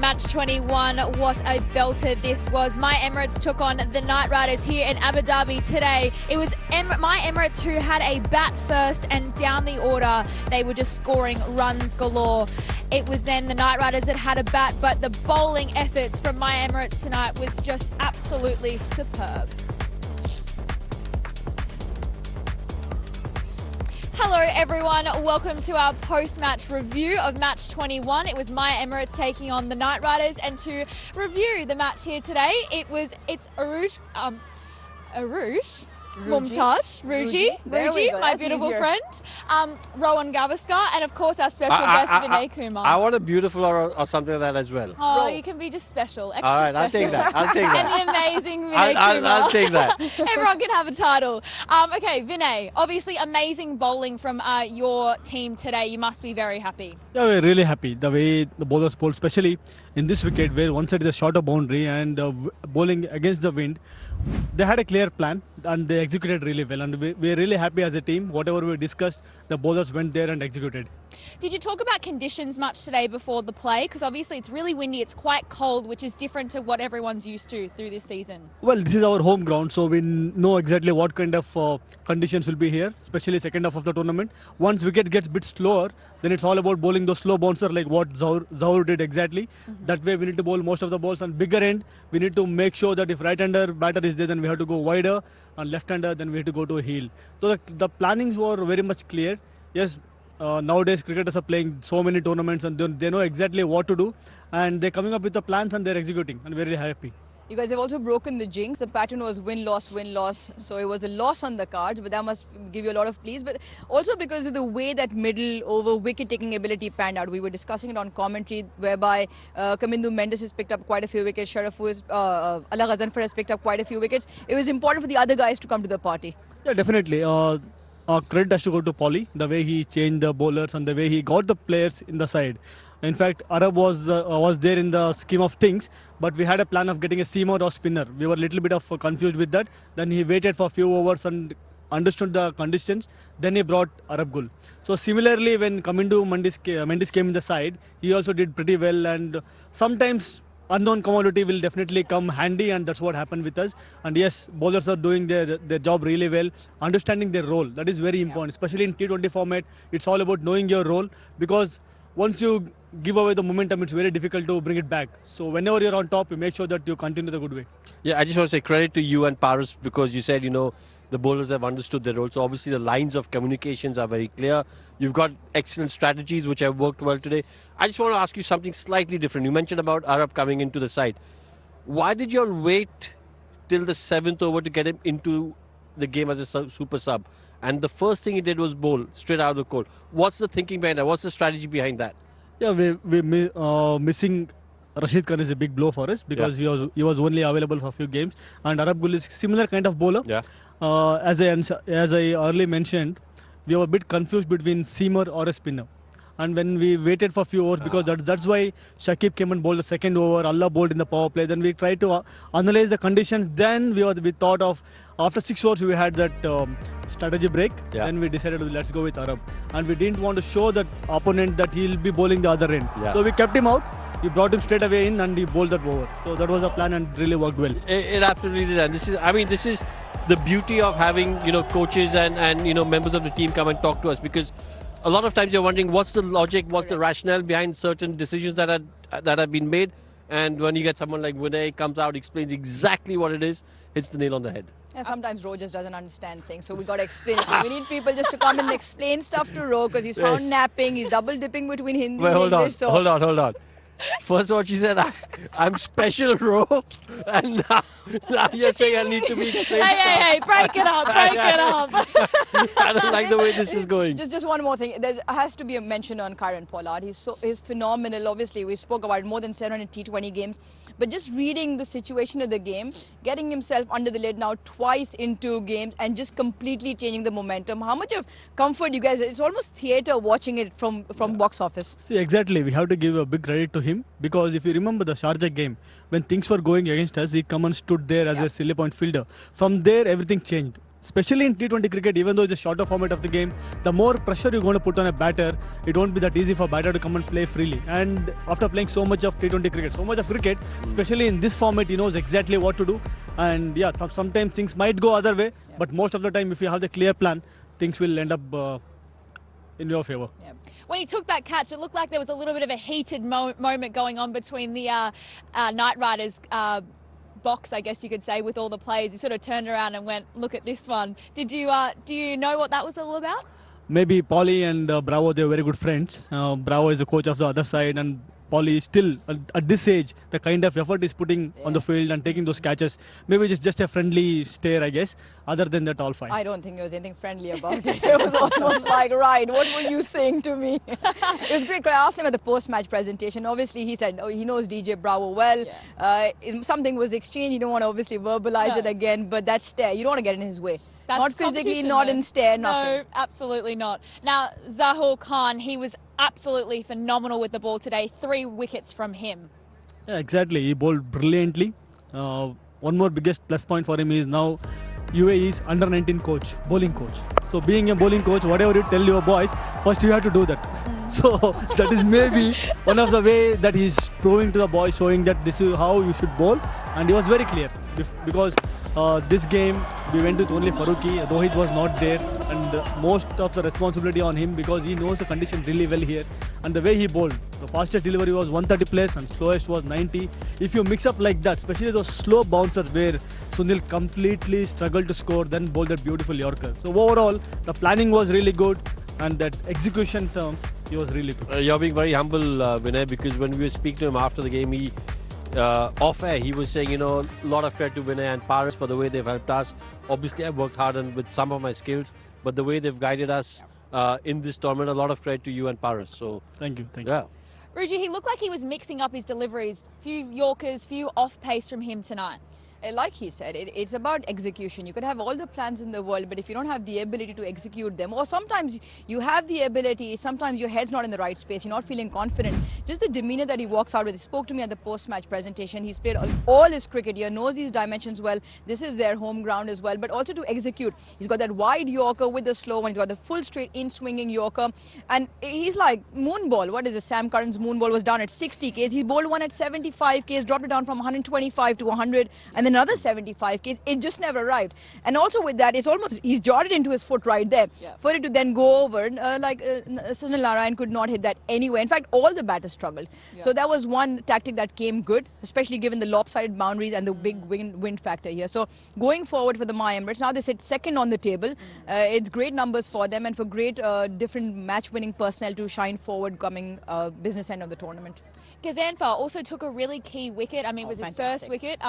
Match 21, what a belter this was. My Emirates took on the Knight Riders here in Abu Dhabi today. It was My Emirates who had a bat first, and down the order they were just scoring runs galore. It was then the Knight Riders that had a bat, but the bowling efforts from My Emirates tonight was just absolutely superb. Hello everyone, welcome to our post-match review of Match 21. It was My Emirates taking on the Knight Riders, and to review the match here today, it's Aruj, Mumtaz, Ruji, my beautiful friend, Rowan Gavaskar, and of course our special guest Vinay Kumar. I want a beautiful or something like that as well. Oh, you can be just special, extra All right, special. I'll take that. I'll take that. And the amazing Vinay Kumar. I'll take that. Everyone can have a title. Okay, Vinay, obviously amazing bowling from your team today. You must be very happy. Yeah, we're really happy. The way the bowlers bowled, especially in this wicket where one side is a shorter boundary and bowling against the wind. They had a clear plan and they executed really well, and we're really happy as a team. Whatever we discussed, the bowlers went there and executed. Did you talk about conditions much today before the play? Because obviously it's really windy, it's quite cold, which is different to what everyone's used to through this season. Well, this is our home ground, so we know exactly what kind of conditions will be here, especially second half of the tournament. Once wicket gets a bit slower, then it's all about bowling those slow bouncer like what Zaur did exactly. That way we need to bowl most of the balls on bigger end. We need to make sure that if right-hander batter is there, then we have to go wider, and left-hander, then we have to go to a heel. So the plannings were very much clear. Yes, nowadays cricketers are playing so many tournaments and they know exactly what to do, and they're coming up with the plans and they're executing, and we're very happy. You guys have also broken the jinx. The pattern was win-loss, win-loss. So it was a loss on the cards, but that must give you a lot of pleas. But also because of the way that middle over wicket-taking ability panned out. We were discussing it on commentary, whereby Kamindu Mendes has picked up quite a few wickets. Allah Ghazanfar has picked up quite a few wickets. It was important for the other guys to come to the party. Yeah, definitely. Credit has to go to Paulie, the way he changed the bowlers and the way he got the players in the side. In fact, Arab was there in the scheme of things, but we had a plan of getting a seamer or spinner. We were a little bit of confused with that. Then he waited for a few overs and understood the conditions. Then he brought Arab Gul. So similarly, when Kamindu Mendes came in the side, he also did pretty well. And sometimes unknown commodity will definitely come handy, and that's what happened with us. And yes, bowlers are doing their job really well, understanding their role. That is very important, especially in T20 format. It's all about knowing your role, because once you give away the momentum, it's very difficult to bring it back. So whenever you're on top, you make sure that you continue the good way. Yeah, I just want to say credit to you and Paris, because you said, the bowlers have understood their role. So obviously the lines of communications are very clear. You've got excellent strategies which have worked well today. I just want to ask you something slightly different. You mentioned about Arab coming into the side. Why did you all wait till the 7th over to get him into the game as a super sub? And the first thing he did was bowl straight out of the cold. What's the thinking behind that? What's the strategy behind that? Yeah, we're missing Rashid Khan is a big blow for us, because he was only available for a few games, and Arab Gul is similar kind of bowler. Yeah. As I earlier mentioned, we were a bit confused between seamer or a spinner. And when we waited for a few overs, because that's why Shakib came and bowled the second over, Allah bowled in the power play. Then we tried to analyze the conditions. Then we thought of, after 6 overs we had that strategy break. Yeah. Then we decided let's go with Arab. And we didn't want to show that opponent that he'll be bowling the other end. Yeah. So we kept him out. We brought him straight away in and he bowled that over. So that was a plan and really worked well. It absolutely did. And this is the beauty of having, coaches and members of the team come and talk to us, because a lot of times you're wondering what's the logic, what's the rationale behind certain decisions that have been made. And when you get someone like Vinay comes out, explains exactly what it is, hits the nail on the head. Yeah, sometimes Ro just doesn't understand things, so we got to explain it. We need people just to come and explain stuff to Ro, because he's found napping, he's double dipping between Hindi and English. Hold on. First of all, she said, I'm special, Ro, and now you're saying I need to be explained. Hey, break it up, break it up. I don't like the way this is going. Just one more thing. There has to be a mention on Kieran Pollard. He's phenomenal. Obviously, we spoke about more than 700 T20 games. But just reading the situation of the game, getting himself under the lid now twice in 2 games and just completely changing the momentum. How much of comfort you guys, it's almost theatre watching it from box office. See, exactly. We have to give a big credit to him, because if you remember the Sharjah game, when things were going against us, he come and stood there as a silly point fielder. From there, everything changed. especially in T20 cricket, even though it's a shorter format of the game, the more pressure you're going to put on a batter, it won't be that easy for a batter to come and play freely. And after playing so much of T20 cricket, so much of cricket, especially in this format, he knows exactly what to do. And yeah, sometimes things might go other way, but most of the time, if you have the clear plan, things will end up in your favor. Yeah. When he took that catch, it looked like there was a little bit of a heated moment going on between the Knight Riders box, I guess you could say, with all the players. He sort of turned around and went, "Look at this one." Did you do you know what that was all about? Maybe Polly and Bravo, they're very good friends. Bravo is the coach of the other side, and Polly is still at this age, the kind of effort he's putting on the field and taking those catches. Maybe it's just a friendly stare, I guess. Other than that, all fine. I don't think there was anything friendly about it. It was almost like, right, what were you saying to me? It was great. I asked him at the post-match presentation. Obviously, he said he knows DJ Bravo well. Something was exchanged. You don't want to obviously verbalize it again, but that stare, you don't want to get in his way. That's not physically, not in stare, nothing. No, absolutely not. Now, Zahul Khan, he was absolutely phenomenal with the ball today. 3 wickets from him. Yeah, exactly. He bowled brilliantly. One more biggest plus point for him is now UAE's under-19 coach, bowling coach. So being a bowling coach, whatever you tell your boys, first you have to do that. So that is maybe one of the way that he's proving to the boys, showing that this is how you should bowl. And he was very clear because this game we went with only Farooqi. Rohit was not there, and most of the responsibility on him because he knows the condition really well here. And the way he bowled, the fastest delivery was 130 plus and slowest was 90. If you mix up like that, especially those slow bouncers where Sunil completely struggled to score, then bowled that beautiful Yorker. So overall, the planning was really good, and that execution term, he was really good. You're being very humble, Vinay, because when we were speaking to him after the game, he off air, he was saying, a lot of credit to Vinay and Paris for the way they've helped us. Obviously, I've worked hard and with some of my skills, but the way they've guided us in this tournament, a lot of credit to you and Paris. So thank you. Yeah. Ruji, he looked like he was mixing up his deliveries. Few Yorkers, few off pace from him tonight. Like he said, it's about execution. You could have all the plans in the world, but if you don't have the ability to execute them, or sometimes you have the ability, sometimes your head's not in the right space, you're not feeling confident. Just the demeanor that he walks out with. He spoke to me at the post-match presentation. He's played all his cricket here, knows these dimensions well. This is their home ground as well, but also to execute. He's got that wide Yorker with the slow one. He's got the full straight in-swinging Yorker. And he's like moon ball. What is it? Sam Curran's moon ball was down at 60 Ks. He bowled one at 75 Ks, dropped it down from 125 to 100, and then another 75 Ks. It just never arrived. And also with that, it's almost, he's jotted into his foot right there. Yeah. For it to then go over, Sunil Narayan could not hit that anyway. In fact, all the batters struggled. Yeah. So that was one tactic that came good, especially given the lopsided boundaries and the big wind factor here. So going forward for the My Emirates, now they sit second on the table. It's great numbers for them and for great different match-winning personnel to shine forward coming business end of the tournament. Gazanfar also took a really key wicket. I mean, it was his first wicket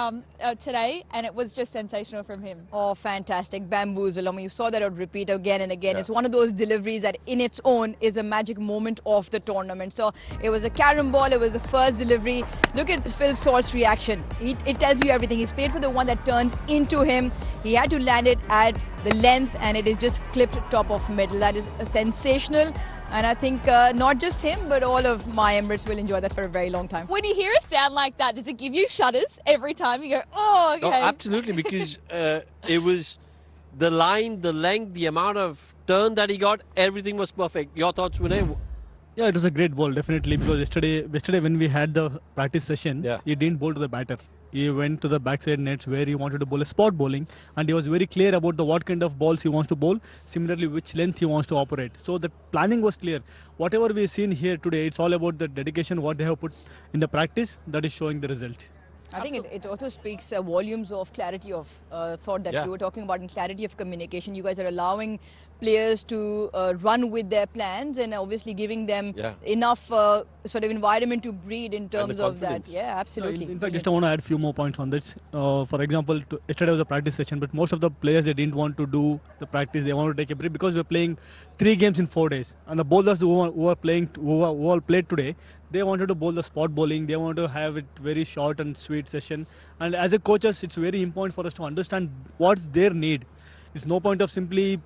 today, and it was just sensational from him. Oh, fantastic. Bamboozle. I mean, you saw that on repeat again and again. Yeah. It's one of those deliveries that in its own is a magic moment of the tournament. So it was a carom ball. It was the first delivery. Look at Phil Salt's reaction. It tells you everything. He's played for the one that turns into him. He had to land it at the length, and it is just clipped top of middle. That is sensational. And I think not just him, but all of My Emirates will enjoy that for a very long time. When you hear a sound like that, does it give you shudders every time you go, oh, okay? Oh, absolutely, because it was the line, the length, the amount of turn that he got, everything was perfect. Your thoughts, Vinay? Yeah, it was a great ball, definitely, because yesterday when we had the practice session, he didn't bowl to the batter. He went to the backside nets where he wanted to bowl a spot bowling, and he was very clear about what kind of balls he wants to bowl, similarly which length he wants to operate. So the planning was clear. Whatever we've seen here today, it's all about the dedication, what they have put in the practice, that is showing the result. I think it also speaks volumes of clarity of thought that you were talking about, and clarity of communication. You guys are allowing players to run with their plans and obviously giving them enough sort of environment to breed in terms of that. Yeah, absolutely. In fact, just I want to add a few more points on this. For example, yesterday was a practice session, but most of the players, they didn't want to do the practice. They wanted to take a break because we're playing 3 games in 4 days. And the bowlers who all played today, they wanted to bowl the spot bowling. They wanted to have it very short and sweet session. And as a coaches, it's very important for us to understand what's their need. It's no point of simply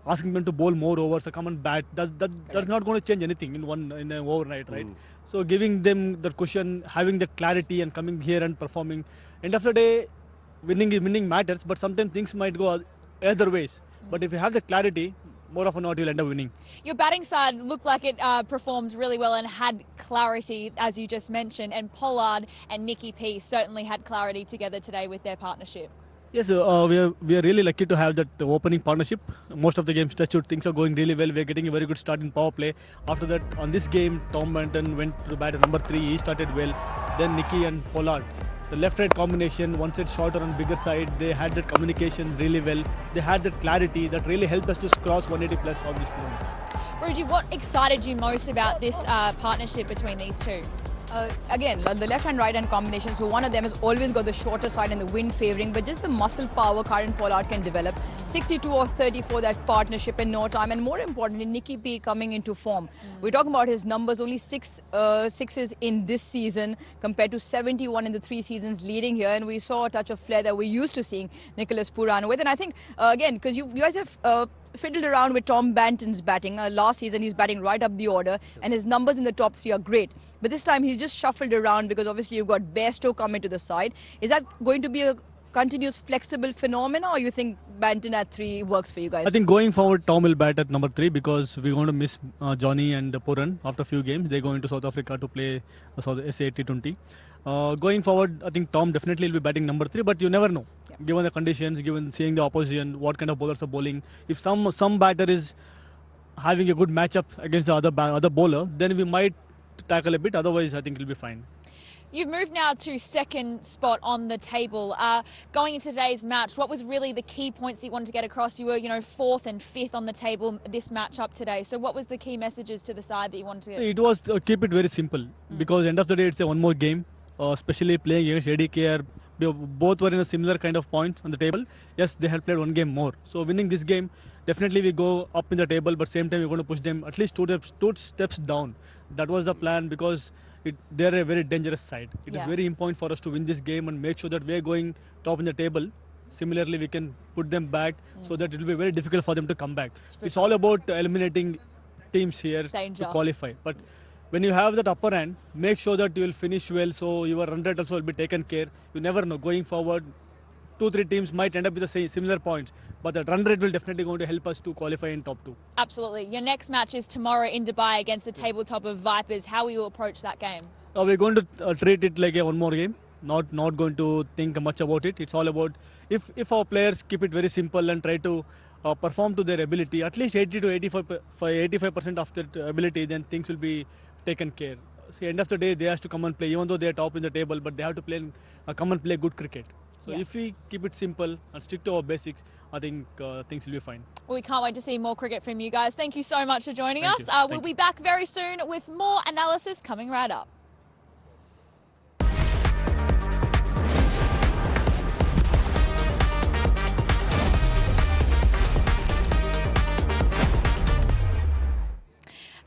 asking them to bowl more overs or come and bat. That's not going to change anything in an overnight, right? So giving them the cushion, having the clarity, and coming here and performing. End of the day, winning matters, but sometimes things might go either ways. But if you have the clarity, more often not you'll end up winning. Your batting side looked like it performed really well and had clarity, as you just mentioned, and Pollard and Nicky P certainly had clarity together today with their partnership. Yes, we are really lucky to have that opening partnership. Most of the games touchwood, things are going really well. We are getting a very good start in power play. After that, on this game, Tom Banton went to bat at number 3. He started well. Then Nicky and Pollard. The left-right combination, one side shorter on bigger side. They had that communication really well. They had that clarity that really helped us to cross 180 plus on this ground. Ruji, what excited you most about this partnership between these two? Again, the left-hand, right-hand combination, so one of them has always got the shorter side and the wind favouring, but just the muscle power Karan Pollard can develop. 62 or 34, that partnership in no time, and more importantly, Nicky P coming into form. We're talking about his numbers, only sixes in this season compared to 71 in the 3 seasons leading here, and we saw a touch of flair that we're used to seeing Nicholas Pooran with. And I think, again, because you guys have fiddled around with Tom Banton's batting. Last season, he's batting right up the order, and his numbers in the top 3 are great. But this time, he's just shuffled around because obviously you've got Bairstow coming to the side. Is that going to be a continuous flexible phenomena, or you think Banton at 3 works for you guys? I think going forward, Tom will bat at number 3 because we're going to miss Johnny and Pooran after a few games. They're going to South Africa to play SA T20. Going forward, I think Tom definitely will be batting number 3, but you never know. Yeah. Given the conditions, given seeing the opposition, what kind of bowlers are bowling. If some batter is having a good matchup against the other bowler, then we might tackle a bit. Otherwise, I think it'll be fine. You've moved now to 2nd spot on the table. Going into today's match, what was really the key points that you wanted to get across? You were, 4th and 5th on the table this match up today. So what was the key messages to the side that you wanted to get? It was keep it very simple because end of the day, it's a one more game. Especially playing against ADKR, both were in a similar kind of point on the table. Yes, they had played one game more. So winning this game, definitely we go up in the table, but same time we're going to push them at least two steps down. That was the plan because they're a very dangerous side. It is very important for us to win this game and make sure that we're going top in the table. Similarly, we can put them back so that it will be very difficult for them to come back. It's all about eliminating teams here to qualify. But when you have that upper hand, make sure that you will finish well so your run rate also will be taken care. You never know. Going forward, 2-3 teams might end up with the same similar points, but the run rate will definitely going to help us to qualify in top 2. Absolutely. Your next match is tomorrow in Dubai against the tabletop of Vipers. How will you approach that game? We're going to treat it like a one more game. Not going to think much about it. It's all about if our players keep it very simple and try to perform to their ability, at least 80 to 85% of their ability, then things will be taken care. See, end of the day, they have to come and play, even though they are top in the table, but they have to come and play good cricket. So if we keep it simple and stick to our basics, I think things will be fine. Well, we can't wait to see more cricket from you guys. Thank you so much for joining us. We'll be back very soon with more analysis coming right up.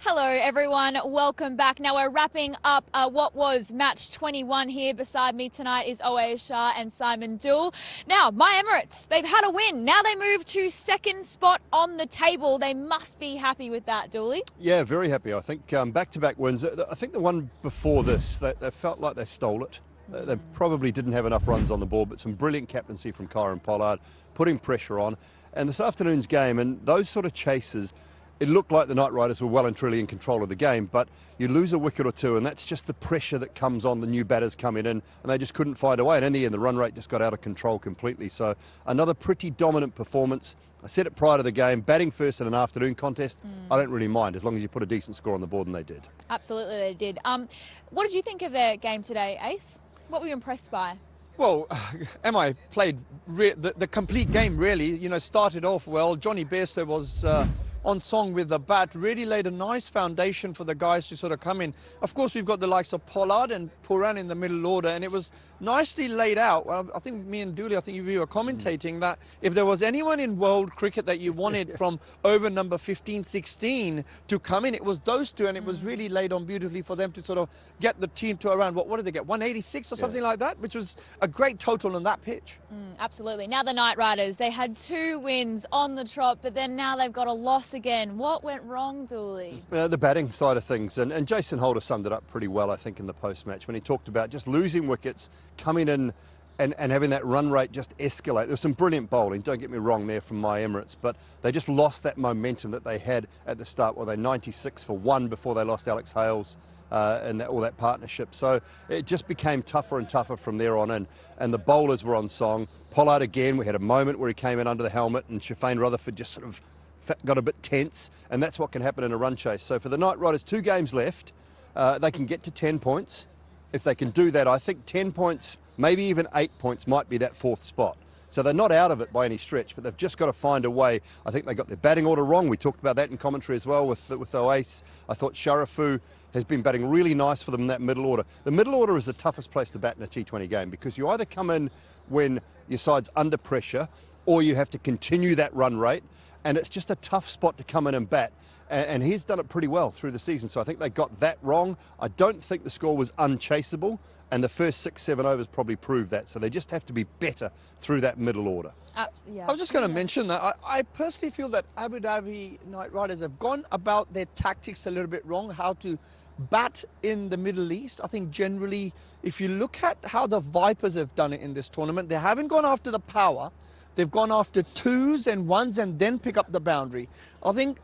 Hello everyone, welcome back. Now we're wrapping up what was match 21 here. Beside me tonight is Oair Shah and Simon Dool. Now, my Emirates, they've had a win. Now they move to 2nd spot on the table. They must be happy with that, Dooley. Yeah, very happy. I think back-to-back wins. I think the one before this, they felt like they stole it. They probably didn't have enough runs on the board, but some brilliant captaincy from Karan Pollard, putting pressure on. And this afternoon's game, and those sort of chases, it looked like the Knight Riders were well and truly in control of the game, but you lose a wicket or two, and that's just the pressure that comes on the new batters coming in, and they just couldn't find a way. And in the end, the run rate just got out of control completely. So another pretty dominant performance. I said it prior to the game, batting first in an afternoon contest, I don't really mind, as long as you put a decent score on the board, and they did. Absolutely, they did. What did you think of their game today, Ace? What were you impressed by? Well, MI played the complete game, really. Started off well. Johnny Bairstow was on song with the bat, really laid a nice foundation for the guys to sort of come in. Of course, we've got the likes of Pollard and Pooran in the middle order, and it was nicely laid out. I think me and Dooley, I think we were commentating that if there was anyone in world cricket that you wanted from over number 15, 16 to come in, it was those two, and it was really laid on beautifully for them to sort of get the team to around, what did they get, 186 or something like that, which was a great total on that pitch. Absolutely. Now the Knight Riders, they had 2 wins on the trot, but then now they've got a loss again. What went wrong, Dooley? The batting side of things, and Jason Holder summed it up pretty well, I think, in the post-match when he talked about just losing wickets, coming in and having that run rate just escalate. There was some brilliant bowling, don't get me wrong there from my Emirates, but they just lost that momentum that they had at the start. Well, they 96 for 1 before they lost Alex Hales and all that partnership. So it just became tougher and tougher from there on in, and the bowlers were on song. Pollard again, we had a moment where he came in under the helmet and Shafane Rutherford just sort of got a bit tense, and that's what can happen in a run chase. So for the Knight Riders, 2 games left. They can get to 10 points. If they can do that, I think 10 points, maybe even 8 points might be that 4th spot. So they're not out of it by any stretch, but they've just got to find a way. I think they got their batting order wrong. We talked about that in commentary as well with Oace. I thought Sharafu has been batting really nice for them in that middle order. The middle order is the toughest place to bat in a T20 game, because you either come in when your side's under pressure or you have to continue that run rate, and it's just a tough spot to come in and bat. And he's done it pretty well through the season, so I think they got that wrong. I don't think the score was unchaseable, and the first 6-7 overs probably proved that. So they just have to be better through that middle order. Yeah. I was just going to mention that I personally feel that Abu Dhabi Knight Riders have gone about their tactics a little bit wrong, how to bat in the Middle East. I think generally, if you look at how the Vipers have done it in this tournament, they haven't gone after the power. They've gone after 2s and 1s and then pick up the boundary. I think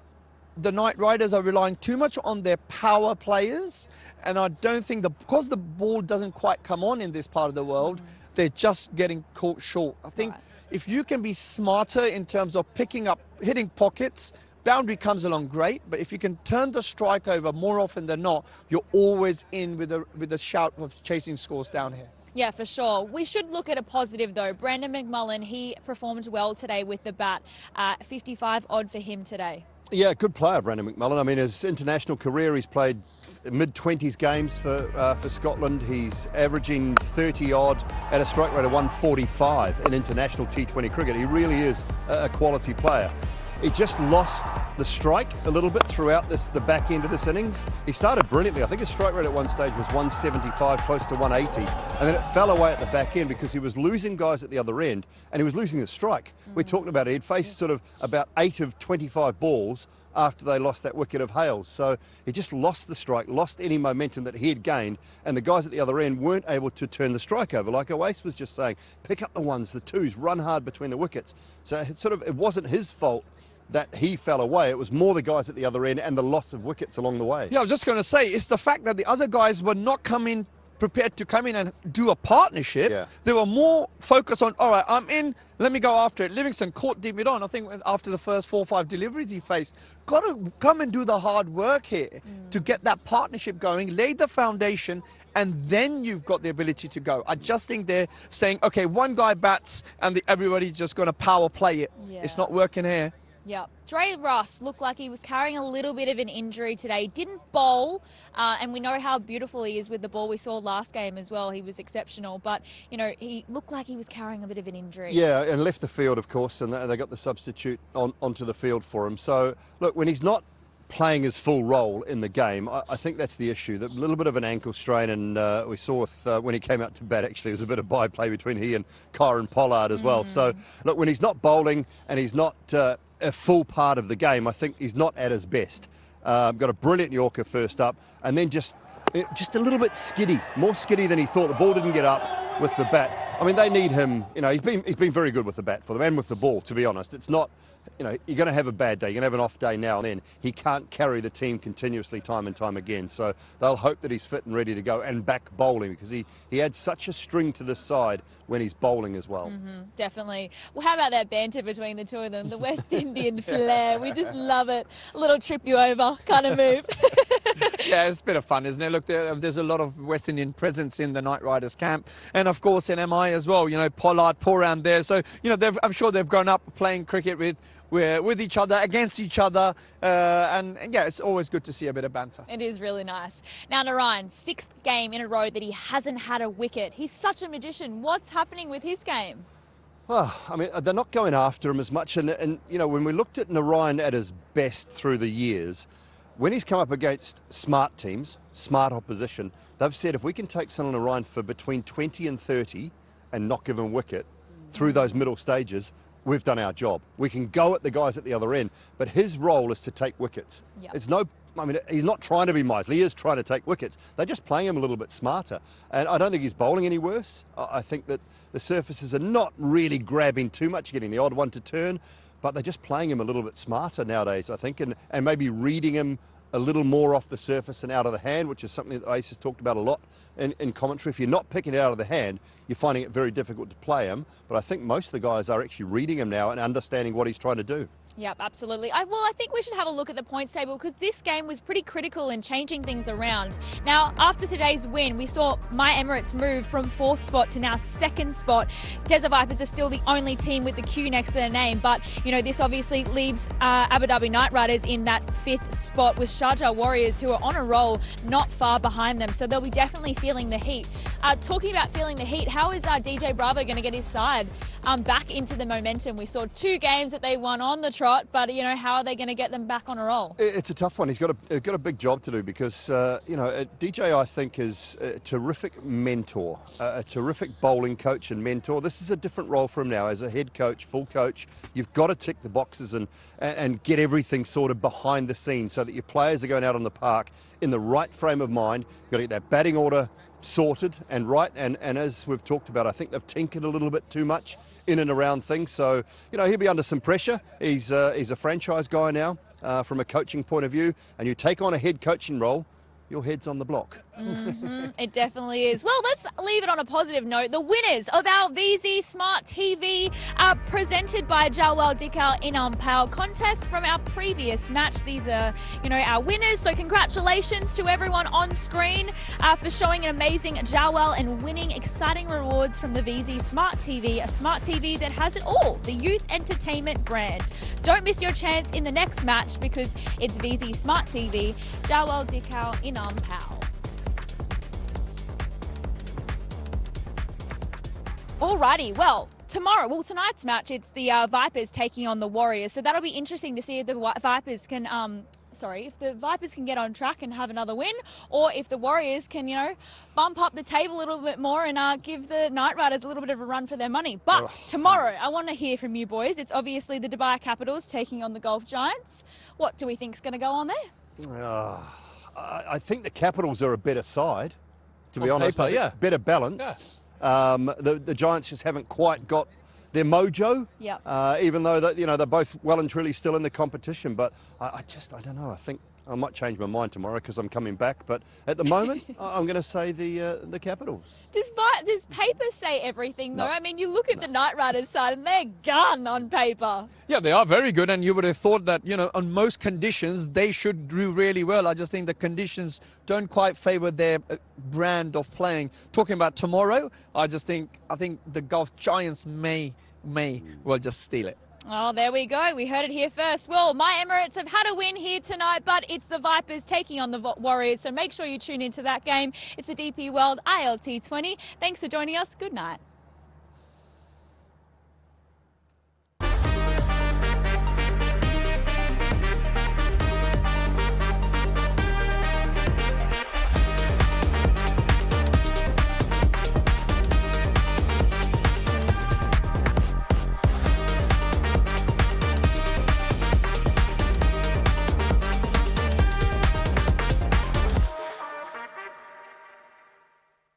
the Knight Riders are relying too much on their power players, and I don't think because the ball doesn't quite come on in this part of the world, they're just getting caught short. I think if you can be smarter in terms of picking up, hitting pockets, boundary comes along great, but if you can turn the strike over more often than not, you're always in with a shout of chasing scores down here. Yeah, for sure. We should look at a positive though. Brandon McMullen, he performed well today with the bat. 55 odd for him today. Yeah, good player, Brandon McMullen. I mean, his international career, he's played mid-20s games for Scotland. He's averaging 30-odd at a strike rate of 145 in international T20 cricket. He really is a quality player. He just lost the strike a little bit throughout the back end of this innings. He started brilliantly. I think his strike rate at one stage was 175, close to 180, and then it fell away at the back end because he was losing guys at the other end, and he was losing the strike. We talked about it. He'd faced sort of about 8 of 25 balls after they lost that wicket of Hales. So he just lost the strike, lost any momentum that he had gained, and the guys at the other end weren't able to turn the strike over. Like Oace was just saying, pick up the 1s, the 2s, run hard between the wickets. So it wasn't his fault that he fell away. It was more the guys at the other end and the loss of wickets along the way. Yeah, I was just going to say, it's the fact that the other guys were not prepared to come in and do a partnership. Yeah. They were more focused on, all right, I'm in, let me go after it. Livingston caught deep mid on. I think after the first 4 or 5 deliveries he faced, got to come and do the hard work here to get that partnership going, lay the foundation, and then you've got the ability to go. I just think they're saying, okay, one guy bats and everybody's just going to power play it. Yeah. It's not working here. Yeah, Dre Russ looked like he was carrying a little bit of an injury today. Didn't bowl, and we know how beautiful he is with the ball. We saw last game as well. He was exceptional, but, you know, he looked like he was carrying a bit of an injury. Yeah, and left the field, of course, and they got the substitute onto the field for him. So, look, when he's not playing his full role in the game, I think that's the issue. A little bit of an ankle strain, and we saw when he came out to bat, actually, it was a bit of byplay between he and Kyron Pollard as well. So, look, when he's not bowling and he's not a full part of the game, I think he's not at his best. Got a brilliant Yorker first up, and then just a little bit skiddy, more skiddy than he thought. The ball didn't get up with the bat. I mean, they need him. You know, he's been very good with the bat for them and with the ball, to be honest. It's not, you know, you're going to have a bad day, you're going to have an off day now and then. He can't carry the team continuously time and time again. So they'll hope that he's fit and ready to go and back bowling, because he adds such a string to this side when he's bowling as well. Definitely. Well, how about that banter between the two of them? The West Indian flair. We just love it. A little trip you over kind of move. Yeah, it's a bit of fun, isn't it? Look, there's a lot of West Indian presence in the Knight Riders camp, and of course in MI as well. You know, Pollard, Poran there. So, you know, I'm sure they've grown up playing cricket with each other, against each other, and yeah, it's always good to see a bit of banter. It is really nice. Now, Narayan, 6th game in a row that he hasn't had a wicket. He's such a magician. What's happening with his game? Well, I mean, they're not going after him as much, and you know, when we looked at Narayan at his best through the years, when he's come up against smart teams, smart opposition, they've said if we can take Sunil Narayan for between 20 and 30 and not give him a wicket through those middle stages, we've done our job. We can go at the guys at the other end, but his role is to take wickets. Yep. It's no, I mean, he's not trying to be miserly. He is trying to take wickets. They're just playing him a little bit smarter. And I don't think he's bowling any worse. I think that the surfaces are not really grabbing too much, getting the odd one to turn, but they're just playing him a little bit smarter nowadays, I think, and maybe reading him a little more off the surface and out of the hand, which is something that Ace has talked about a lot in commentary. If you're not picking it out of the hand, you're finding it very difficult to play him. But I think most of the guys are actually reading him now and understanding what he's trying to do. Yep, absolutely. I think we should have a look at the points table because this game was pretty critical in changing things around. Now, after today's win, we saw My Emirates move from 4th spot to now 2nd spot. Desert Vipers are still the only team with the Q next to their name, but, you know, this obviously leaves Abu Dhabi Night Riders in that 5th spot with Sharjah Warriors, who are on a roll not far behind them, so they'll be definitely feeling the heat. Talking about feeling the heat, how is DJ Bravo going to get his side back into the momentum? We saw 2 games that they won on the trot, but, you know, how are they going to get them back on a roll? It's a tough one. He's got a big job to do because, you know, DJ, I think, is a terrific mentor, a terrific bowling coach and mentor. This is a different role for him now as a head coach, full coach. You've got to tick the boxes and get everything sort of behind the scenes so that your players are going out on the park in the right frame of mind. You've got to get that batting order sorted and right, and as we've talked about, I think they've tinkered a little bit too much in and around things, so, you know, he'll be under some pressure. He's a franchise guy now from a coaching point of view, and you take on a head coaching role, your head's on the block. It definitely is. Well, let's leave it on a positive note. The winners of our VZ Smart TV are presented by Jawal Dikal in Umpal contest from our previous match. These are, you know, our winners. So congratulations to everyone on screen for showing an amazing Jawal and winning exciting rewards from the VZ Smart TV, a smart TV that has it all, the youth entertainment brand. Don't miss your chance in the next match because it's VZ Smart TV, Jawal Dikal in Umpal. Alrighty, well, tonight's match, it's the Vipers taking on the Warriors, so that'll be interesting to see if the Vipers can, get on track and have another win, or if the Warriors can, you know, bump up the table a little bit more and give the Night Riders a little bit of a run for their money. But tomorrow, I want to hear from you boys. It's obviously the Dubai Capitals taking on the Gulf Giants. What do we think's going to go on there? I think the Capitals are a better side, to be honest. Paper, yeah. Better balance. Yeah. The Giants just haven't quite got their mojo. Yep. Even though that, you know, they're both well and truly still in the competition. But I don't know. I think I might change my mind tomorrow because I'm coming back. But at the moment, I'm going to say the Capitals. Does paper say everything though? No. I mean, you look at the Night Riders side and they're gun on paper. Yeah, they are very good, and you would have thought that, you know, on most conditions they should do really well. I just think the conditions don't quite favour their brand of playing. Talking about tomorrow, I think the Gulf Giants may well just steal it. Oh, there we go. We heard it here first. Well, My Emirates have had a win here tonight, but it's the Vipers taking on the Warriors, so make sure you tune into that game. It's the DP World ILT20. Thanks for joining us. Good night.